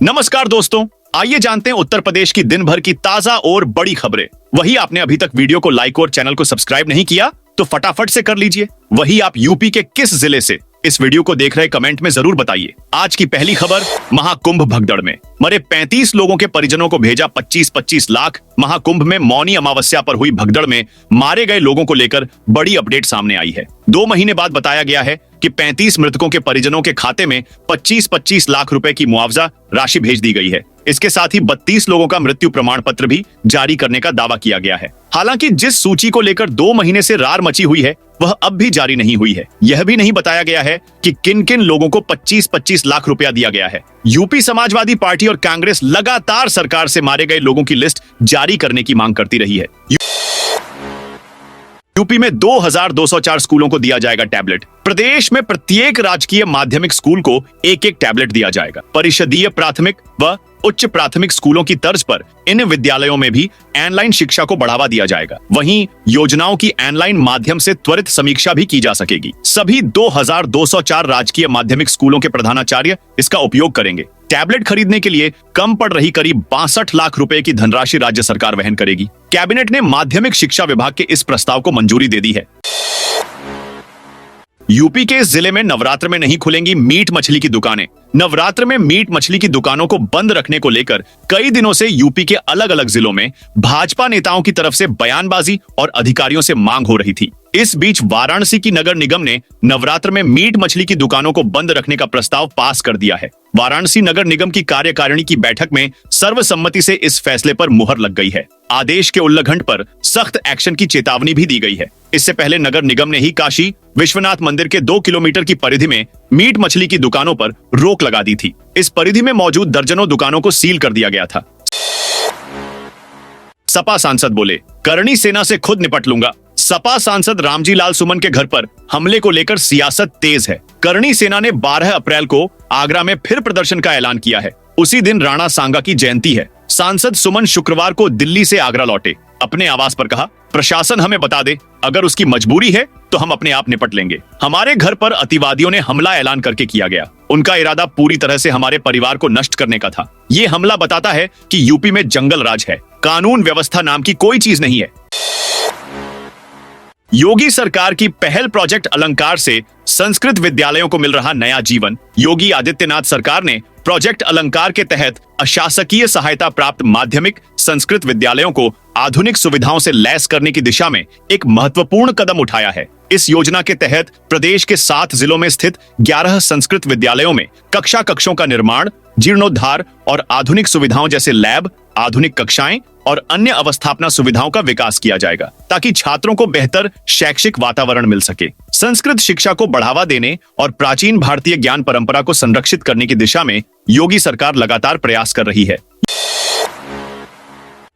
नमस्कार दोस्तों, आइए जानते हैं उत्तर प्रदेश की दिन भर की ताजा और बड़ी खबरें। वही आपने अभी तक वीडियो को लाइक और चैनल को सब्सक्राइब नहीं किया तो फटाफट से कर लीजिए। वही आप यूपी के किस जिले से इस वीडियो को देख रहे कमेंट में जरूर बताइए। आज की पहली खबर, महाकुंभ भगदड़ में मरे 35 लोगों के परिजनों को भेजा 25-25 लाख। महाकुंभ में मौनी अमावस्या पर हुई भगदड़ में मारे गए लोगों को लेकर बड़ी अपडेट सामने आई है। 2 महीने बाद बताया गया है कि 35 मृतकों के परिजनों के खाते में 25-25 लाख रुपए की मुआवजा राशि भेज दी गई है। इसके साथ ही 32 लोगों का मृत्यु प्रमाण पत्र भी जारी करने का दावा किया गया है। हालांकि जिस सूची को लेकर 2 महीने से रार मची हुई है वह अब भी जारी नहीं हुई है। यह भी नहीं बताया गया है कि किन किन लोगों को 25-25 लाख रुपया दिया गया है। यूपी समाजवादी पार्टी और कांग्रेस लगातार सरकार से मारे गए लोगों की लिस्ट जारी करने की मांग करती रही है। यूपी में 2204 स्कूलों को दिया जाएगा टैबलेट। प्रदेश में प्रत्येक राजकीय माध्यमिक स्कूल को एक-एक टैबलेट दिया जाएगा। परिषदीय प्राथमिक व उच्च प्राथमिक स्कूलों की तर्ज पर इन विद्यालयों में भी ऑनलाइन शिक्षा को बढ़ावा दिया जाएगा। वहीं योजनाओं की ऑनलाइन माध्यम से त्वरित समीक्षा भी की जा सकेगी। सभी 2204 राजकीय माध्यमिक स्कूलों के प्रधानाचार्य इसका उपयोग करेंगे। टैबलेट खरीदने के लिए कम पड़ रही करीब 62 लाख रुपए की धनराशि राज्य सरकार वहन करेगी। कैबिनेट ने माध्यमिक शिक्षा विभाग के इस प्रस्ताव को मंजूरी दे दी है। यूपी के इस जिले में नवरात्र में नहीं खुलेंगी मीट मछली की दुकानें। नवरात्र में मीट मछली की दुकानों को बंद रखने को लेकर कई दिनों से यूपी के अलग अलग जिलों में भाजपा नेताओं की तरफ से बयानबाजी और अधिकारियों से मांग हो रही थी। इस बीच वाराणसी की नगर निगम ने नवरात्र में मीट मछली की दुकानों को बंद रखने का प्रस्ताव पास कर दिया है। वाराणसी नगर निगम की कार्यकारिणी की बैठक में सर्वसम्मति से इस फैसले पर मुहर लग गई है। आदेश के उल्लंघन पर सख्त एक्शन की चेतावनी भी दी गई है। इससे पहले नगर निगम ने ही काशी विश्वनाथ मंदिर के 2 किलोमीटर की परिधि में मीट मछली की दुकानों पर रोक लगा दी थी। इस परिधि में मौजूद दर्जनों दुकानों को सील कर दिया गया था। सपा सांसद बोले, करणी सेना से खुद निपट लूंगा। सपा सांसद रामजी लाल सुमन के घर पर हमले को लेकर सियासत तेज है। करणी सेना ने 12 अप्रैल को आगरा में फिर प्रदर्शन का ऐलान किया है। उसी दिन राणा सांगा की जयंती है। सांसद सुमन शुक्रवार को दिल्ली से आगरा लौटे। अपने आवास पर कहा, प्रशासन हमें बता दे, अगर उसकी मजबूरी है तो हम अपने आप निपट लेंगे। हमारे घर पर अतिवादियों ने हमला ऐलान करके किया गया। उनका इरादा पूरी तरह से हमारे परिवार को नष्ट करने का था। ये हमला बताता है कि यूपी में जंगल राज है, कानून व्यवस्था नाम की कोई चीज नहीं है। योगी सरकार की पहल प्रोजेक्ट अलंकार से संस्कृत विद्यालयों को मिल रहा नया जीवन। योगी आदित्यनाथ सरकार ने प्रोजेक्ट अलंकार के तहत अशासकीय सहायता प्राप्त माध्यमिक संस्कृत विद्यालयों को आधुनिक सुविधाओं से लैस करने की दिशा में एक महत्वपूर्ण कदम उठाया है। इस योजना के तहत प्रदेश के 7 जिलों में स्थित 11 संस्कृत विद्यालयों में कक्षों का निर्माण, जीर्णोद्धार और आधुनिक सुविधाओं जैसे लैब, आधुनिक कक्षाएं और अन्य अवस्थापना सुविधाओं का विकास किया जाएगा, ताकि छात्रों को बेहतर शैक्षिक वातावरण मिल सके। संस्कृत शिक्षा को बढ़ावा देने और प्राचीन भारतीय ज्ञान परंपरा को संरक्षित करने की दिशा में योगी सरकार लगातार प्रयास कर रही है।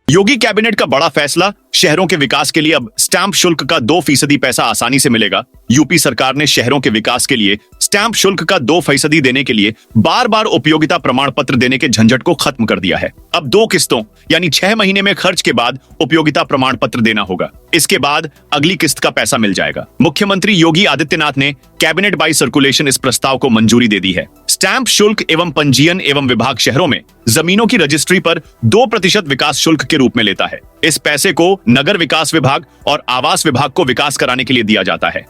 योगी कैबिनेट का बड़ा फैसला, शहरों के विकास के लिए अब स्टैंप शुल्क का 2% पैसा आसानी से मिलेगा। यूपी सरकार ने शहरों के विकास के लिए स्टैंप शुल्क का 2% देने के लिए बार बार उपयोगिता प्रमाण पत्र देने के झंझट को खत्म कर दिया है। अब 2 किस्तों यानी 6 महीने में खर्च के बाद उपयोगिता प्रमाण पत्र देना होगा। इसके बाद अगली किस्त का पैसा मिल जाएगा। मुख्यमंत्री योगी आदित्यनाथ ने कैबिनेट बाई सर्कुलेशन इस प्रस्ताव को मंजूरी दे दी है। स्टैंप शुल्क एवं पंजीयन एवं विभाग शहरों में जमीनों की रजिस्ट्री पर 2% विकास शुल्क के रूप में लेता है। इस पैसे को नगर विकास विभाग और आवास विभाग को विकास कराने के लिए दिया जाता है।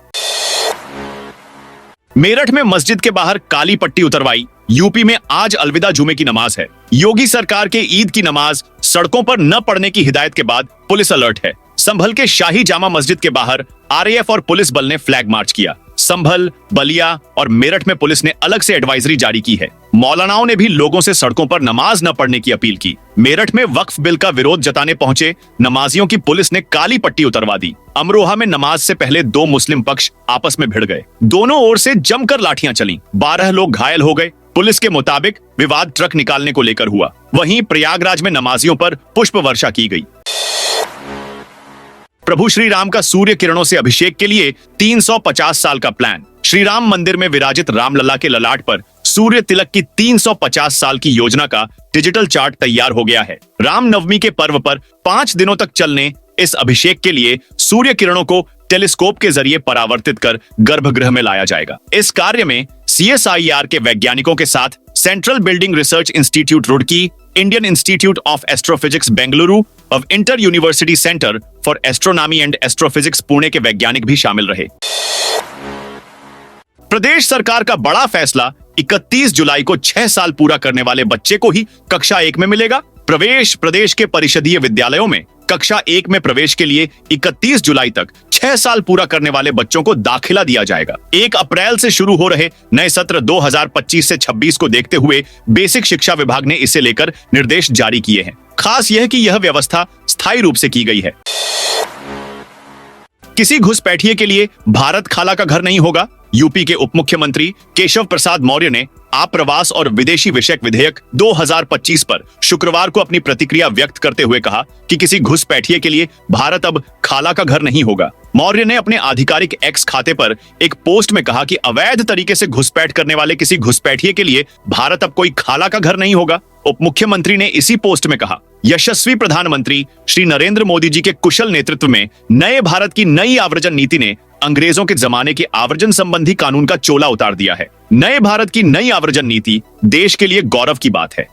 मेरठ में मस्जिद के बाहर काली पट्टी उतरवाई। यूपी में आज अलविदा जुमे की नमाज है। योगी सरकार के ईद की नमाज सड़कों पर न पढ़ने की हिदायत के बाद पुलिस अलर्ट है। संभल के शाही जामा मस्जिद के बाहर आरएएफ और पुलिस बल ने फ्लैग मार्च किया। संभल, बलिया और मेरठ में पुलिस ने अलग से एडवाइजरी जारी की है। मौलानाओं ने भी लोगों से सड़कों पर नमाज न पढ़ने की अपील की। मेरठ में वक्फ बिल का विरोध जताने पहुंचे नमाजियों की पुलिस ने काली पट्टी उतरवा दी। अमरोहा में नमाज से पहले 2 मुस्लिम पक्ष आपस में भिड़ गए। दोनों ओर से जमकर लाठियां चलीं। 12 लोग घायल हो गए। पुलिस के मुताबिक विवाद ट्रक निकालने को लेकर हुआ। वहीं प्रयागराज में नमाजियों पर पुष्प वर्षा की गई। प्रभु श्री राम का सूर्य किरणों से अभिषेक के लिए 350 साल का प्लान। श्री राम मंदिर में विराजित रामलला के ललाट पर सूर्य तिलक की 350 साल की योजना का डिजिटल चार्ट तैयार हो गया है। रामनवमी के पर्व पर 5 दिनों तक चलने इस अभिषेक के लिए सूर्य किरणों को टेलीस्कोप के जरिए परावर्तित कर गर्भगृह में लाया जाएगा। इस कार्य में CSIR के वैज्ञानिकों के साथ Central Building Research Institute Roorkee, Indian Institute of Astrophysics Bengaluru और Inter University Centre for Astronomy and Astrophysics Pune के वैज्ञानिक भी शामिल रहे। प्रदेश सरकार का बड़ा फैसला, 31 जुलाई को 6 साल पूरा करने वाले बच्चे को ही कक्षा 1 में मिलेगा प्रवेश। प्रदेश के परिषदीय विद्यालयों में कक्षा 1 में प्रवेश के लिए 31 जुलाई तक 6 साल पूरा करने वाले बच्चों को दाखिला दिया जाएगा। 1 अप्रैल से शुरू हो रहे नए सत्र 2025 से 26 को देखते हुए बेसिक शिक्षा विभाग ने इसे लेकर निर्देश जारी किए हैं। खास यह कि यह व्यवस्था स्थायी रूप से की गई है। किसी घुसपैठिए के लिए भारत खाला का घर नहीं होगा। यूपी के उप मुख्यमंत्री केशव प्रसाद मौर्य ने आप्रवास और विदेशी विषयक विधेयक 2025 पर शुक्रवार को अपनी प्रतिक्रिया व्यक्त करते हुए कहा कि किसी घुसपैठिए के लिए भारत अब खाला का घर नहीं होगा। मौर्य ने अपने आधिकारिक एक्स खाते पर एक पोस्ट में कहा कि अवैध तरीके से घुसपैठ करने वाले किसी घुसपैठिए के लिए भारत अब कोई खाला का घर नहीं होगा। उप मुख्यमंत्री ने इसी पोस्ट में कहा, यशस्वी प्रधानमंत्री श्री नरेंद्र मोदी जी के कुशल नेतृत्व में नए भारत की नई आव्रजन नीति ने अंग्रेजों के जमाने के आव्रजन संबंधी कानून का चोला उतार दिया है। नए भारत की नई आव्रजन नीति देश के लिए गौरव की बात है।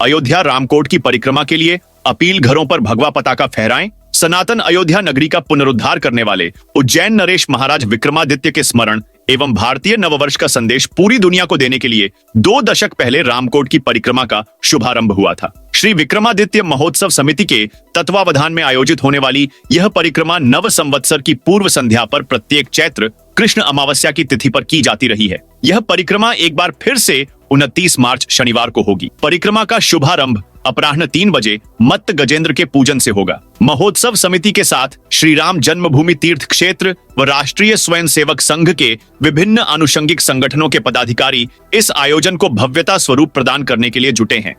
अयोध्या रामकोट की परिक्रमा के लिए अपील घरों पर भगवा पताका फहराएं। सनातन अयोध्या नगरी का पुनरुद्धार करने वाले उज्जैन नरेश महाराज विक्रमादित्य के स्मरण एवं भारतीय नववर्ष का संदेश पूरी दुनिया को देने के लिए 2 दशक पहले रामकोट की परिक्रमा का शुभारंभ हुआ था। श्री विक्रमादित्य महोत्सव समिति के तत्वावधान में आयोजित होने वाली यह परिक्रमा नव संवत्सर की पूर्व संध्या पर प्रत्येक चैत्र कृष्ण अमावस्या की तिथि पर की जाती रही है। यह परिक्रमा एक बार फिर से 29 मार्च शनिवार को होगी। परिक्रमा का शुभारंभ अपराह्न 3 बजे मत्त गजेंद्र के पूजन से होगा। महोत्सव समिति के साथ श्री राम जन्मभूमि तीर्थ क्षेत्र व राष्ट्रीय स्वयंसेवक संघ के विभिन्न आनुषंगिक संगठनों के पदाधिकारी इस आयोजन को भव्यता स्वरूप प्रदान करने के लिए जुटे हैं।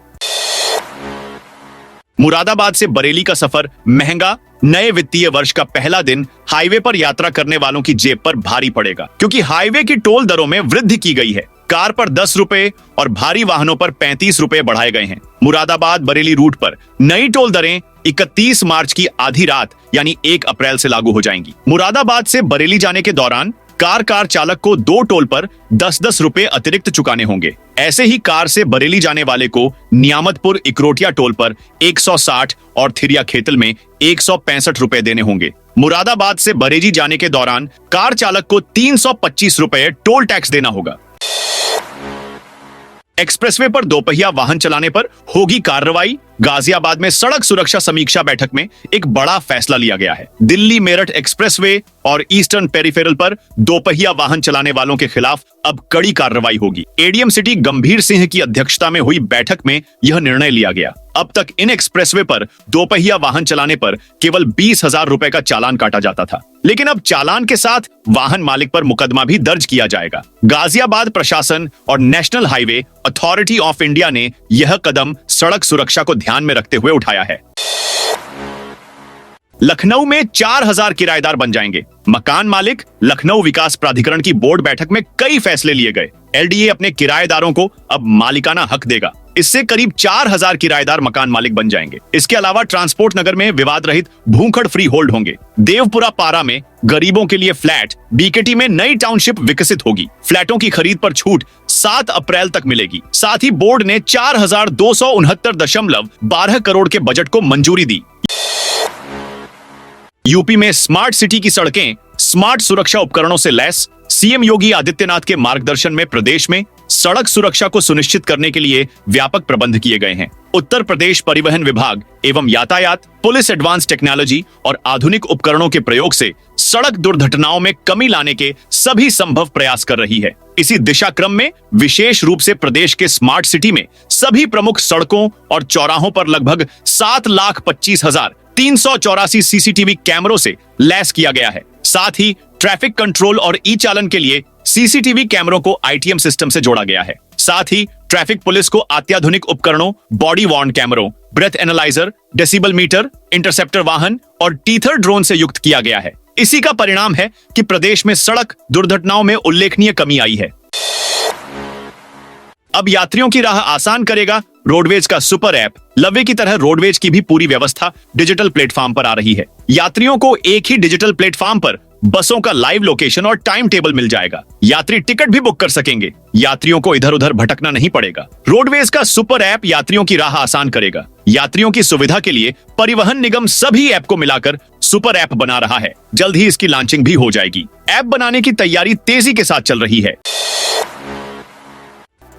मुरादाबाद से बरेली का सफर महंगा। नए वित्तीय वर्ष का पहला दिन हाईवे पर यात्रा करने वालों की जेब पर भारी पड़ेगा, क्योंकि हाईवे की टोल दरों में वृद्धि की गई है। कार पर 10 रुपए और भारी वाहनों पर 35 रुपए बढ़ाए गए हैं। मुरादाबाद बरेली रूट पर नई टोल दरें 31 मार्च की आधी रात यानी 1 अप्रैल से लागू हो जाएंगी। मुरादाबाद से बरेली जाने के दौरान कार चालक को 2 टोल पर 10-10 रुपए अतिरिक्त चुकाने होंगे। ऐसे ही कार से बरेली जाने वाले को नियामतपुर इकरोटिया टोल पर 160 और थिरिया खेतल में 165 रुपए देने होंगे। मुरादाबाद से बरेली जाने के दौरान कार चालक को 325 रुपए टोल टैक्स देना होगा। एक्सप्रेसवे पर दोपहिया वाहन चलाने पर होगी कार्रवाई। गाजियाबाद में सड़क सुरक्षा समीक्षा बैठक में एक बड़ा फैसला लिया गया है। दिल्ली मेरठ एक्सप्रेसवे और ईस्टर्न पेरिफेरल पर दोपहिया वाहन चलाने वालों के खिलाफ अब कड़ी कार्रवाई होगी। एडीएम सिटी गंभीर सिंह की अध्यक्षता में हुई बैठक में यह निर्णय लिया गया। अब तक इन एक्सप्रेसवे पर दोपहिया वाहन चलाने पर केवल 20,000 रुपए का चालान काटा जाता था, लेकिन अब चालान के साथ वाहन मालिक पर मुकदमा भी दर्ज किया जाएगा। गाजियाबाद प्रशासन और national highway authority of India ने यह कदम सड़क सुरक्षा को ध्यान में रखते हुए उठाया है। लखनऊ में 4000 किराएदार बन जाएंगे। मकान मालिक लखनऊ विकास प्राधिकरण की बोर्ड बैठक में कई फैसले लिए गए। एलडीए अपने किराएदारों को अब मालिकाना हक देगा। इससे करीब 4000 किराएदार मकान मालिक बन जाएंगे। इसके अलावा ट्रांसपोर्ट नगर में विवाद रहित भूखंड फ्री होल्ड होंगे। देवपुरा पारा में गरीबों के लिए फ्लैट, बीकेटी में नई टाउनशिप विकसित होगी। फ्लैटों की खरीद पर छूट 7 अप्रैल तक मिलेगी। साथ ही बोर्ड ने 4269.12 करोड़ के बजट को मंजूरी दी। यूपी में स्मार्ट सिटी की सड़कें स्मार्ट सुरक्षा उपकरणों से लैस। सीएम योगी आदित्यनाथ के मार्गदर्शन में प्रदेश में सड़क सुरक्षा को सुनिश्चित करने के लिए व्यापक प्रबंध किए गए हैं। उत्तर प्रदेश परिवहन विभाग एवं यातायात पुलिस एडवांस टेक्नोलॉजी और आधुनिक उपकरणों के प्रयोग से सड़क दुर्घटनाओं में कमी लाने के सभी संभव प्रयास कर रही है। इसी दिशा क्रम में विशेष रूप से प्रदेश के स्मार्ट सिटी में सभी प्रमुख सड़कों और चौराहों पर लगभग 7,25,384 सीसीटीवी कैमरों से लैस किया गया है। साथ ही ट्रैफिक कंट्रोल और ई चालन के लिए सीसीटीवी कैमरों को आईटीएम सिस्टम से जोड़ा गया है। साथ ही ट्रैफिक पुलिस को अत्याधुनिक उपकरणों, बॉडी वॉर्न कैमरों, breath analyser, decibel meter, interceptor वाहन और टीथर ड्रोन से युक्त किया गया है। इसी का परिणाम है कि प्रदेश में सड़क दुर्घटनाओं में उल्लेखनीय कमी आई है। अब यात्रियों की राह आसान करेगा रोडवेज का सुपर ऐप। लवे की तरह रोडवेज की भी पूरी व्यवस्था डिजिटल प्लेटफॉर्म पर आ रही है। यात्रियों को एक ही डिजिटल प्लेटफॉर्म पर बसों का लाइव लोकेशन और टाइम टेबल मिल जाएगा। यात्री टिकट भी बुक कर सकेंगे। यात्रियों को इधर उधर भटकना नहीं पड़ेगा। रोडवेज का सुपर ऐप यात्रियों की राह आसान करेगा। यात्रियों की सुविधा के लिए परिवहन निगम सभी ऐप को मिलाकर सुपर ऐप बना रहा है। जल्द ही इसकी लॉन्चिंग भी हो जाएगी। ऐप बनाने की तैयारी तेजी के साथ चल रही है।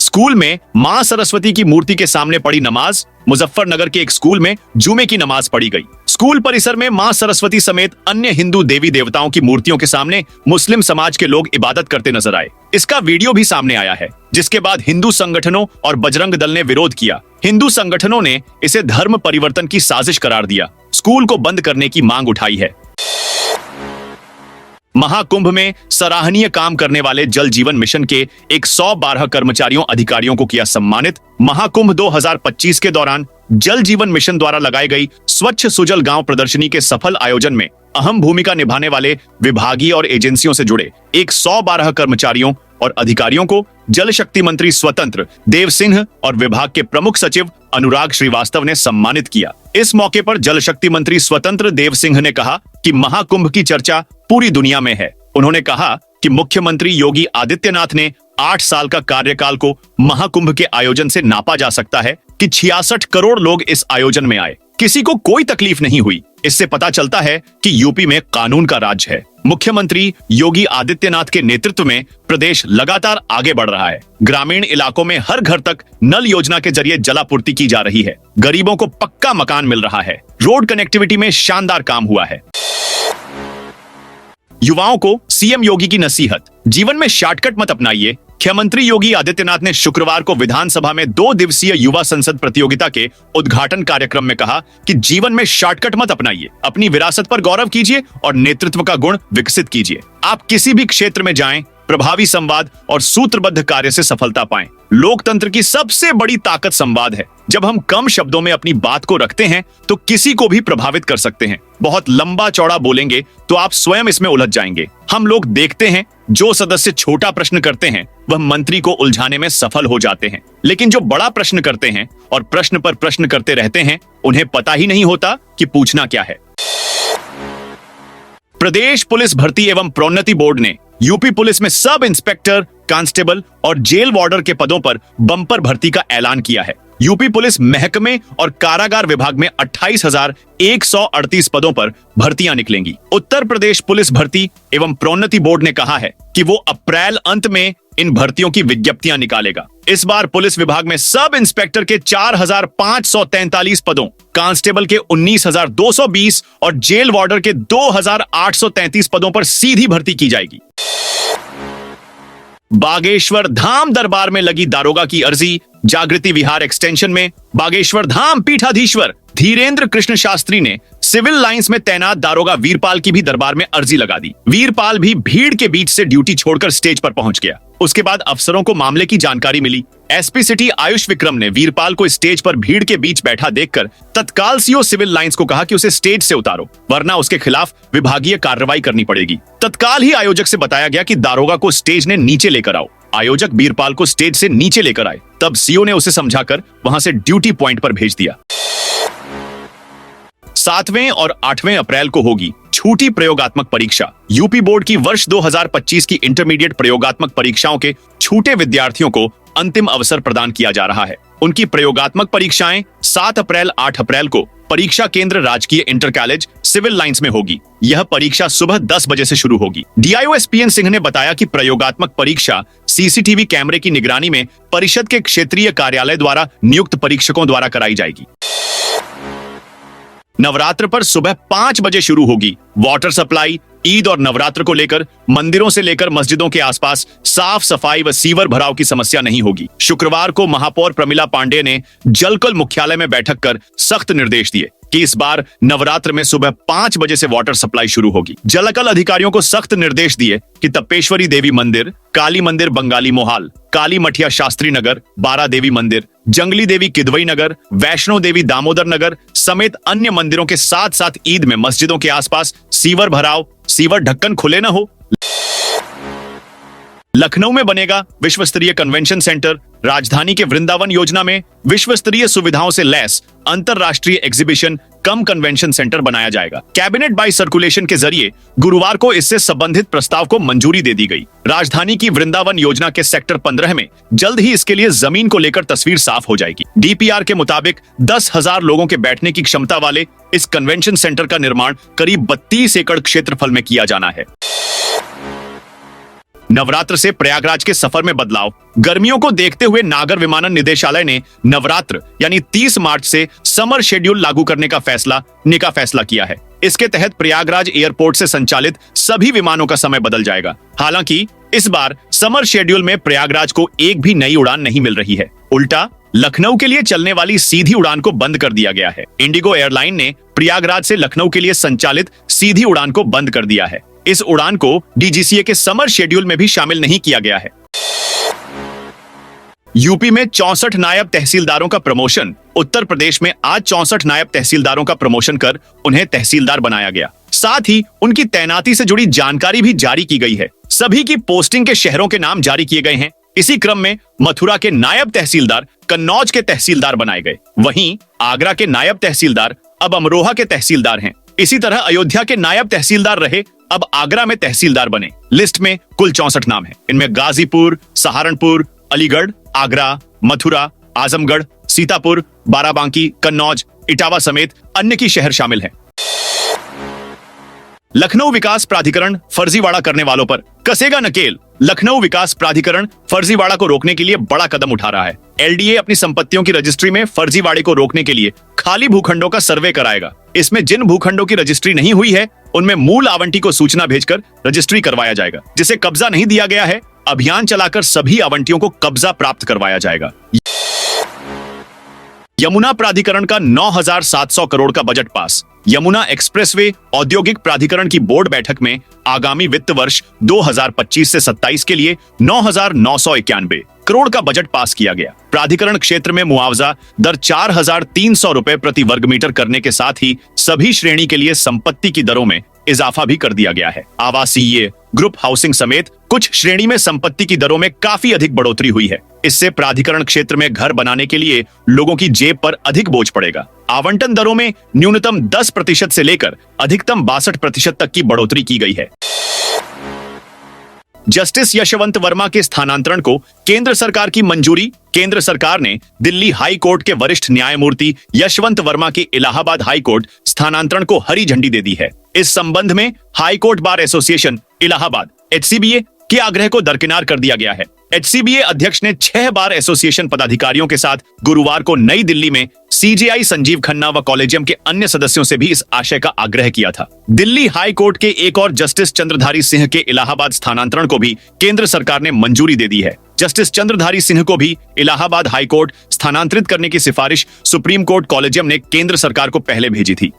स्कूल में मां सरस्वती की मूर्ति के सामने पढ़ी नमाज। मुजफ्फरनगर के एक स्कूल में जुमे की नमाज पढ़ी गई। स्कूल परिसर में मां सरस्वती समेत अन्य हिंदू देवी देवताओं की मूर्तियों के सामने मुस्लिम समाज के लोग इबादत करते नजर आए। इसका वीडियो भी सामने आया है, जिसके बाद हिंदू संगठनों और बजरंग दल ने विरोध किया। हिंदू संगठनों ने इसे धर्म परिवर्तन की साजिश करार दिया। स्कूल को बंद करने की मांग उठाई है। महाकुंभ में सराहनीय काम करने वाले जल जीवन मिशन के 112 कर्मचारियों अधिकारियों को किया सम्मानित। महाकुंभ 2025 के दौरान जल जीवन मिशन द्वारा लगाई गई स्वच्छ सुजल गांव प्रदर्शनी के सफल आयोजन में अहम भूमिका निभाने वाले विभागीय और एजेंसियों से जुड़े 112 कर्मचारियों और अधिकारियों को जल शक्ति मंत्री स्वतंत्र देव सिंह और विभाग के प्रमुख सचिव अनुराग श्रीवास्तव ने सम्मानित किया। इस मौके पर जल शक्ति मंत्री स्वतंत्र देव सिंह ने कहा कि महाकुंभ की चर्चा पूरी दुनिया में है। उन्होंने कहा कि मुख्यमंत्री योगी आदित्यनाथ ने 8 साल का कार्यकाल को महाकुंभ के आयोजन से नापा जा सकता है कि 66 करोड़ लोग इस आयोजन में आए। किसी को कोई तकलीफ नहीं हुई। इससे पता चलता है कि यूपी में कानून का राज है। मुख्यमंत्री योगी आदित्यनाथ के नेतृत्व में प्रदेश लगातार आगे बढ़ रहा है। ग्रामीण इलाकों में हर घर तक नल योजना के जरिए जलापूर्ति की जा रही है। गरीबों को पक्का मकान मिल रहा है। रोड कनेक्टिविटी में शानदार काम हुआ है। युवाओं को सीएम योगी की नसीहत, जीवन में शॉर्टकट मत अपनाइए। मुख्यमंत्री योगी आदित्यनाथ ने शुक्रवार को विधानसभा में 2 दिवसीय युवा संसद प्रतियोगिता के उद्घाटन कार्यक्रम में कहा कि जीवन में शॉर्टकट मत अपनाइए। अपनी विरासत पर गौरव कीजिए और नेतृत्व का गुण विकसित कीजिए। आप किसी भी क्षेत्र में जाएं, प्रभावी संवाद और सूत्रबद्ध कार्य से सफलता पाएं। लोकतंत्र की सबसे बड़ी ताकत संवाद है। जब हम कम शब्दों में अपनी बात को रखते हैं तो किसी को भी प्रभावित कर सकते हैं। बहुत लंबा चौड़ा बोलेंगे तो आप स्वयं इसमें उलझ जाएंगे। हम लोग देखते हैं जो सदस्य छोटा प्रश्न करते हैं वह मंत्री को उलझाने में सफल हो जाते हैं, लेकिन जो बड़ा प्रश्न करते हैं और प्रश्न पर प्रश्न करते रहते हैं उन्हें पता ही नहीं होता कि पूछना क्या है। प्रदेश पुलिस भर्ती एवं प्रोन्नति बोर्ड ने यूपी पुलिस में सब इंस्पेक्टर, कांस्टेबल और जेल वार्डर के पदों पर बम्पर भर्ती का ऐलान किया है। यूपी पुलिस महकमे और कारागार विभाग में 28,138 पदों पर भर्तियां निकलेंगी। उत्तर प्रदेश पुलिस भर्ती एवं प्रोन्नति बोर्ड ने कहा है कि वो अप्रैल अंत में इन भर्तियों की विज्ञप्तियां निकालेगा। इस बार पुलिस विभाग में सब इंस्पेक्टर के 4,543 पदों, कांस्टेबल के 19,220 और जेल वार्डर के 2,833 पदों पर सीधी भर्ती की जाएगी। बागेश्वर धाम दरबार में लगी दारोगा की अर्जी। जागृति विहार एक्सटेंशन में बागेश्वर धाम पीठाधीश्वर धीरेन्द्र कृष्ण शास्त्री ने सिविल लाइंस में तैनात दारोगा वीरपाल की भी दरबार में अर्जी लगा दी। वीरपाल भी भीड़ के बीच से ड्यूटी छोड़कर स्टेज पर पहुंच गया। उसके बाद अफसरों को मामले की जानकारी मिली। एसपी सिटी आयुष विक्रम ने वीरपाल को स्टेज पर भीड़ के बीच बैठा देखकर तत्काल सीओ सिविल लाइंस को कहा कि उसे स्टेज से उतारो, वरना उसके खिलाफ विभागीय कार्रवाई करनी पड़ेगी। तत्काल ही आयोजक से बताया गया कि दारोगा को स्टेज ने नीचे लेकर आओ। आयोजक वीरपाल को स्टेज से नीचे लेकर आए। तब सीओ ने उसे समझाकर वहां से ड्यूटी पॉइंट पर भेज दिया। 7वें और 8वें अप्रैल को होगी छूटी प्रयोगात्मक परीक्षा। यूपी बोर्ड की वर्ष 2025 की इंटरमीडिएट प्रयोगात्मक परीक्षाओं के छूटे विद्यार्थियों को अंतिम अवसर प्रदान किया जा रहा है। उनकी प्रयोगात्मक परीक्षाएं 7 अप्रैल 8 अप्रैल को परीक्षा केंद्र राजकीय इंटर कॉलेज सिविल लाइंस में होगी। यह परीक्षा सुबह 10 बजे से शुरू होगी। डीआईओ एसपीएन सिंह ने बताया कि प्रयोगात्मक परीक्षा सीसीटीवी कैमरे की निगरानी में परिषद के क्षेत्रीय कार्यालय द्वारा नियुक्त परीक्षकों द्वारा कराई जाएगी। नवरात्र पर सुबह 5 बजे शुरू होगी वाटर सप्लाई। ईद और नवरात्र को लेकर मंदिरों से लेकर मस्जिदों के आसपास साफ सफाई व सीवर भराव की समस्या नहीं होगी। शुक्रवार को महापौर प्रमिला पांडेय ने जलकल मुख्यालय में बैठक कर सख्त निर्देश दिए कि इस बार नवरात्र में सुबह 5 बजे से वाटर सप्लाई शुरू होगी। जलकल अधिकारियों को सख्त निर्देश दिए कि तपेश्वरी देवी मंदिर, काली मंदिर बंगाली मोहाल, काली मठिया शास्त्री नगर, बारा देवी मंदिर, जंगली देवी किदवई नगर, वैष्णो देवी दामोदर नगर समेत अन्य मंदिरों के साथ साथ ईद में मस्जिदों के आसपास सीवर भराव, सीवर ढक्कन खुले न हो, लखनऊ में बनेगा विश्व स्तरीय कन्वेंशन सेंटर। राजधानी के वृंदावन योजना में विश्व स्तरीय सुविधाओं से लैस अंतरराष्ट्रीय एग्जीबिशन कम कन्वेंशन सेंटर बनाया जाएगा। कैबिनेट बाई सर्कुलेशन के जरिए गुरुवार को इससे संबंधित प्रस्ताव को मंजूरी दे दी गई। राजधानी की वृंदावन योजना के सेक्टर 15 में जल्द ही इसके लिए जमीन को लेकर तस्वीर साफ हो जाएगी। डीपीआर के मुताबिक 10,000 लोगों के बैठने की क्षमता वाले इस कन्वेंशन सेंटर का निर्माण करीब 32 एकड़ क्षेत्रफल में किया जाना है। नवरात्र से प्रयागराज के सफर में बदलाव। गर्मियों को देखते हुए नागर विमानन निदेशालय ने नवरात्र यानी 30 मार्च से समर शेड्यूल लागू करने का फैसला किया है। इसके तहत प्रयागराज एयरपोर्ट से संचालित सभी विमानों का समय बदल जाएगा। हालांकि इस बार समर शेड्यूल में प्रयागराज को एक भी नई उड़ान नहीं मिल रही है। उल्टा लखनऊ के लिए चलने वाली सीधी उड़ान को बंद कर दिया गया है। इंडिगो एयरलाइन ने प्रयागराज से लखनऊ के लिए संचालित सीधी उड़ान को बंद कर दिया है। इस उड़ान को डीजीसीए के समर शेड्यूल में भी शामिल नहीं किया गया है। यूपी में 64 नायब तहसीलदारों का प्रमोशन। उत्तर प्रदेश में आज 64 नायब तहसीलदारों का प्रमोशन कर उन्हें तहसीलदार बनाया गया। साथ ही उनकी तैनाती से जुड़ी जानकारी भी जारी की गई है। सभी की पोस्टिंग के शहरों के नाम जारी किए गए हैं। इसी क्रम में मथुरा के नायब तहसीलदार कन्नौज के तहसीलदार बनाए गए। वहीं आगरा के नायब तहसीलदार अब अमरोहा के तहसीलदार हैं। इसी तरह अयोध्या के नायब तहसीलदार रहे अब आगरा में तहसीलदार बने। लिस्ट में कुल 64 नाम हैं। इनमें गाजीपुर, सहारनपुर, अलीगढ़, आगरा, मथुरा, आजमगढ़, सीतापुर, बाराबांकी, कन्नौज, इटावा समेत अन्य की शहर शामिल हैं। लखनऊ विकास प्राधिकरण फर्जीवाड़ा करने वालों पर कसेगा नकेल। लखनऊ विकास प्राधिकरण फर्जीवाड़ा को रोकने के लिए बड़ा कदम उठा रहा है। एलडीए अपनी संपत्तियों की रजिस्ट्री में फर्जीवाड़े को रोकने के लिए खाली भूखंडों का सर्वे कराएगा। इसमें जिन भूखंडों की रजिस्ट्री नहीं हुई है उनमें मूल आवंटी को सूचना भेजकर रजिस्ट्री करवाया जाएगा। जिसे कब्जा नहीं दिया गया है, अभियान चलाकर सभी आवंटियों को कब्जा प्राप्त करवाया जाएगा। यमुना प्राधिकरण का 9,700 करोड़ का बजट पास। यमुना एक्सप्रेसवे औद्योगिक प्राधिकरण की बोर्ड बैठक में आगामी वित्त वर्ष 2025 से 27 के लिए 9,991 करोड़ का बजट पास किया गया। प्राधिकरण क्षेत्र में मुआवजा दर 4,300 रुपए प्रति वर्ग मीटर करने के साथ ही सभी श्रेणी के लिए संपत्ति की दरों में इजाफा भी कर दिया गया है। आवासीय, ग्रुप हाउसिंग समेत कुछ श्रेणी में संपत्ति की दरों में काफी अधिक बढ़ोतरी हुई है। इससे प्राधिकरण क्षेत्र में घर बनाने के लिए लोगों की जेब पर अधिक बोझ पड़ेगा। आवंटन दरों में न्यूनतम 10% से लेकर अधिकतम 62% तक की बढ़ोतरी की गई है। जस्टिस यशवंत वर्मा के स्थानांतरण को केंद्र सरकार की मंजूरी। केंद्र सरकार ने दिल्ली हाई कोर्ट के वरिष्ठ न्यायमूर्ति यशवंत वर्मा के इलाहाबाद हाई कोर्ट स्थानांतरण को हरी झंडी दे दी है। इस संबंध में high court bar association Allahabad HCBA के आग्रह को दरकिनार कर दिया गया है। HCBA अध्यक्ष ने 6 बार एसोसिएशन पदाधिकारियों के साथ गुरुवार को नई दिल्ली में CJI संजीव खन्ना व कॉलेजियम के अन्य सदस्यों से भी इस आशय का आग्रह किया था। दिल्ली हाई कोर्ट के एक और जस्टिस चंद्रधारी सिंह के इलाहाबाद स्थानांतरण को भी केंद्र सरकार ने मंजूरी दे दी है। जस्टिस चंद्रधारी सिंह को भी इलाहाबाद हाई कोर्ट स्थानांतरित करने की सिफारिश सुप्रीम कोर्ट कॉलेजियम ने केंद्र सरकार को पहले भेजी थी।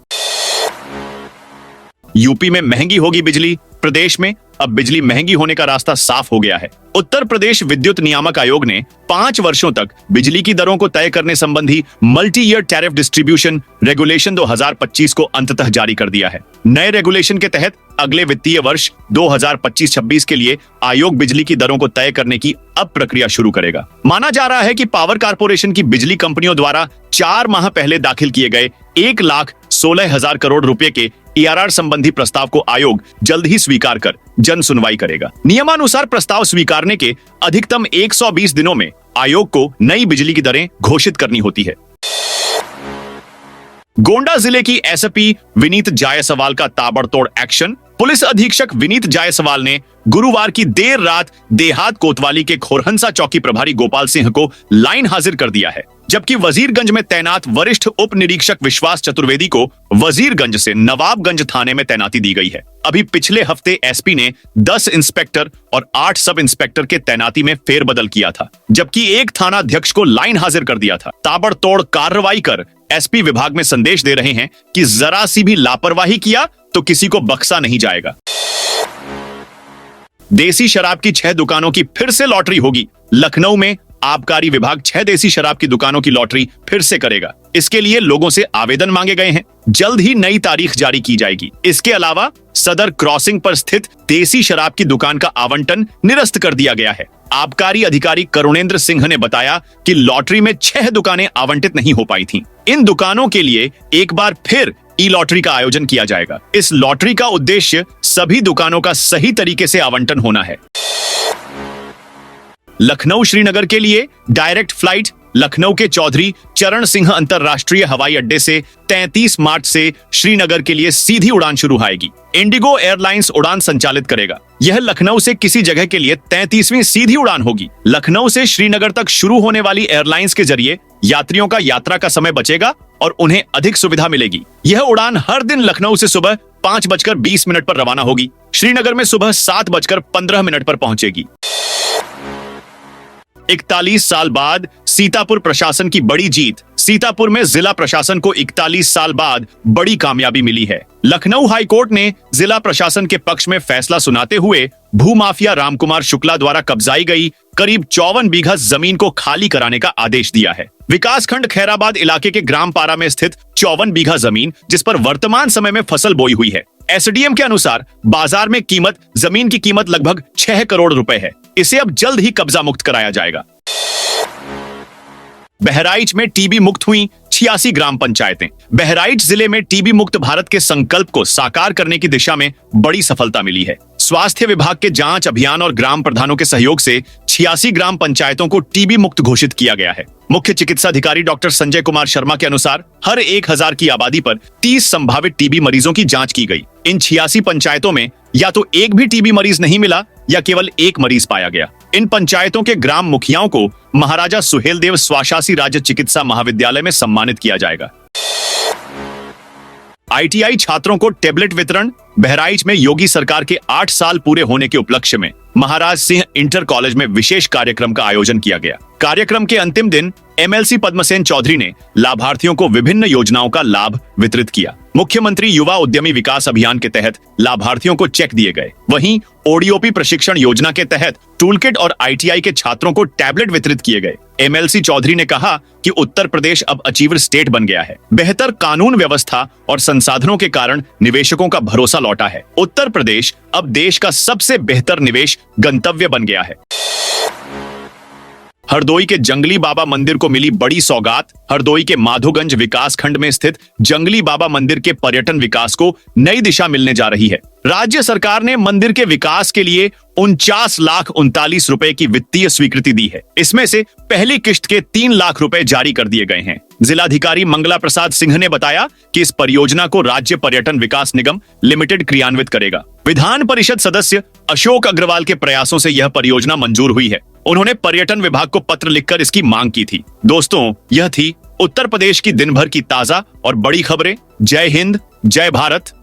यूपी में महंगी होगी बिजली। प्रदेश में अब बिजली महंगी होने का रास्ता साफ हो गया है। उत्तर प्रदेश विद्युत नियामक आयोग ने 5 वर्षों तक बिजली की दरों को तय करने संबंधी multi year tariff distribution regulation 2025 को अंततः जारी कर दिया है। नए रेगुलेशन के तहत अगले वित्तीय वर्ष 2025-26 के लिए आयोग बिजली की दरों को तय करने की अब प्रक्रिया शुरू करेगा। माना जा रहा है कि पावर कारपोरेशन की बिजली कंपनियों द्वारा 4 माह पहले दाखिल किए गए 1,16,000 करोड़ रुपए के ERR संबंधी प्रस्ताव को आयोग जल्द ही स्वीकार कर जन सुनवाई करेगा। नियमानुसार प्रस्ताव स्वीकारने के अधिकतम 120 दिनों में आयोग को नई बिजली की दरें घोषित करनी होती है। गोंडा जिले की एसपी विनीत जायसवाल का ताबड़तोड़ एक्शन। पुलिस अधीक्षक विनीत जायसवाल ने गुरुवार की देर रात देहात कोतवाली के खोरहंसा चौकी प्रभारी गोपाल सिंह को लाइन हाजिर कर दिया है, जबकि वजीरगंज में तैनात वरिष्ठ उप निरीक्षक विश्वास चतुर्वेदी को वजीरगंज से नवाबगंज थाने में तैनाती दी गई है। अभी पिछले हफ्ते एसपी ने 10 इंस्पेक्टर और 8 सब इंस्पेक्टर के तैनाती में फेरबदल किया था, जबकि एक थाना अध्यक्ष को लाइन हाजिर कर दिया था। ताबड़तोड़ कार्रवाई कर एसपी विभाग में संदेश दे रहे हैं कि जरा सी भी लापरवाही किया तो किसी को बख्शा नहीं जाएगा। देसी शराब की 6 दुकानों की फिर से लॉटरी होगी। लखनऊ में आबकारी विभाग 6 देसी शराब की दुकानों की लॉटरी फिर से करेगा। इसके लिए लोगों से आवेदन मांगे गए हैं। जल्द ही नई तारीख जारी की जाएगी। इसके अलावा सदर क्रॉसिंग पर स्थित देसी शराब की दुकान का आवंटन निरस्त कर दिया गया है। आबकारी अधिकारी करुणेंद्र सिंह ने बताया कि लॉटरी में 6 दुकानें आवंटित नहीं हो पाई थीं। इन दुकानों के लिए एक बार फिर ई लॉटरी का आयोजन किया जाएगा। इस लॉटरी का उद्देश्य सभी दुकानों का सही तरीके से आवंटन होना है। लखनऊ श्रीनगर के लिए डायरेक्ट फ्लाइट लखनऊ के चौधरी चरण सिंह अंतरराष्ट्रीय हवाई अड्डे से 33 मार्च से श्रीनगर के लिए सीधी उड़ान शुरू आएगी। इंडिगो एयरलाइंस उड़ान संचालित करेगा। यह लखनऊ से किसी जगह के लिए 33वीं सीधी उड़ान होगी। लखनऊ से श्रीनगर तक शुरू होने वाली एयरलाइंस के जरिए यात्रियों का यात्रा का समय बचेगा और उन्हें अधिक सुविधा मिलेगी। यह उड़ान हर दिन लखनऊ से सुबह 5:20 पर रवाना होगी। श्रीनगर में सुबह 7:15 पर पहुंचेगी। 41 साल बाद सीतापुर प्रशासन की बड़ी जीत। सीतापुर में जिला प्रशासन को 41 साल बाद बड़ी कामयाबी मिली है। लखनऊ हाईकोर्ट ने जिला प्रशासन के पक्ष में फैसला सुनाते हुए भूमाफिया रामकुमार शुक्ला द्वारा कब्जाई गई करीब 54 बीघा जमीन को खाली कराने का आदेश दिया है। विकासखंड खैराबाद इलाके के ग्राम पारा में स्थित 54 बीघा जमीन, जिस पर वर्तमान समय में फसल बोई हुई है। एसडीएम के अनुसार बाजार में जमीन की कीमत लगभग 6 करोड़ रुपए है। इसे अब जल्द ही कब्जा मुक्त कराया जाएगा। बहराइच में टीबी मुक्त हुई 86 ग्राम पंचायतें। बहराइच जिले में टीबी मुक्त भारत के संकल्प को साकार करने की दिशा में बड़ी सफलता मिली है। स्वास्थ्य विभाग के जांच अभियान और ग्राम प्रधानों के सहयोग से 86 ग्राम पंचायतों को टीबी मुक्त घोषित किया गया है। मुख्य चिकित्सा अधिकारी डॉक्टर संजय कुमार शर्मा के अनुसार हर 1000 की आबादी पर 30 संभावित टीबी मरीजों की जांच की गई। इन 86 पंचायतों में या तो एक भी टीबी मरीज नहीं मिला या केवल एक मरीज पाया गया। इन पंचायतों के ग्राम मुखियाओं को महाराजा सुहेलदेव स्वाशासी राज्य चिकित्सा महाविद्यालय में सम्मानित किया जाएगा। आईटीआई छात्रों को टेबलेट वितरण। बहराइच में योगी सरकार के 8 साल पूरे होने के उपलक्ष्य में महाराज सिंह इंटर कॉलेज में विशेष कार्यक्रम का आयोजन किया गया। कार्यक्रम के अंतिम दिन एमएलसी पद्मसेन चौधरी ने लाभार्थियों को विभिन्न योजनाओं का लाभ वितरित किया। मुख्यमंत्री युवा उद्यमी विकास अभियान के तहत लाभार्थियों को चेक दिए गए। वहीं ओडीओपी प्रशिक्षण योजना के तहत टूलकिट और आईटीआई के छात्रों को टैबलेट वितरित किए गए। एमएलसी चौधरी ने कहा कि उत्तर प्रदेश अब अचीवर स्टेट बन गया है। बेहतर कानून व्यवस्था और संसाधनों के कारण निवेशकों का भरोसा लौटा है। उत्तर प्रदेश अब देश का सबसे बेहतर निवेश गंतव्य बन गया है। हरदोई के जंगली बाबा मंदिर को मिली बड़ी सौगात। हरदोई के माधोगंज विकास खंड में स्थित जंगली बाबा मंदिर के पर्यटन विकास को नई दिशा मिलने जा रही है। राज्य सरकार ने मंदिर के विकास के लिए 49 लाख 39 रुपए की वित्तीय स्वीकृति दी है। इसमें से पहली किश्त के 3 लाख रुपए जारी कर दिए गए हैं। जिलाधिकारी मंगला प्रसाद सिंह ने बताया कि इस परियोजना को राज्य पर्यटन विकास निगम लिमिटेड क्रियान्वित करेगा। विधान परिषद सदस्य अशोक अग्रवाल के प्रयासों से यह परियोजना मंजूर हुई है। उन्होंने पर्यटन विभाग को पत्र लिखकर इसकी मांग की थी। दोस्तों, यह थी उत्तर प्रदेश की दिन भर की ताजा और बड़ी खबरें। जय हिंद, जय भारत।